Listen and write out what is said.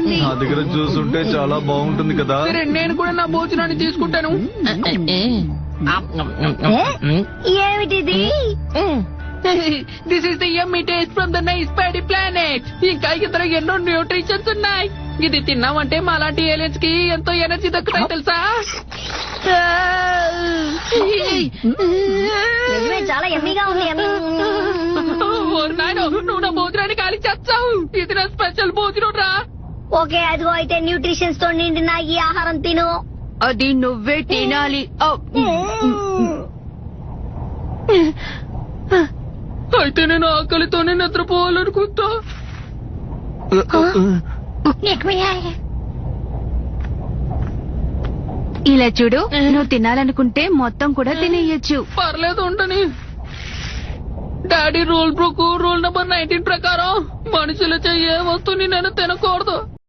ఉంది. నా దగ్గర జ్యూస్ ఉంటే చాలా బాగుంటుంది కదా. సరే నేను కూడా నా భోజనాన్ని తీసుకుంటాను. ఏమిటిది? This is the yummy taste from the nice paddy planet. ఇంకా ఇందులో ఎన్నో న్యూట్రిషన్స్ ఉన్నాయి. ఇది తిన్నామంటే మాలాంటి ఏలియన్స్ కి ఎంతో ఎనర్జీ దక్కుతాయి తెలుసా. నిజమే, చాలా యమ్మీగా ఉంది. నువ్వు నా భోజనాన్ని ఖాళీ చేస్తావు. ఇది నా స్పెషల్ భోజనం రా. ఓకే, అదిగో అయితే న్యూట్రిషన్స్ తో నిండిన ఈ ఆహారం తిను. అది నువ్వే తినాలి. అయితే నేను ఆకలితోనే నిద్రపోవాలనుకుంటా. ఇలా చూడు, నువ్వు తినాలనుకుంటే మొత్తం కూడా తినేయచ్చు. పర్లేదు ఉండని. డాడీ రూల్ నెంబర్ 19 ప్రకారం మనుషులు చెయ్యే వస్తువుని నేను తినకూడదు.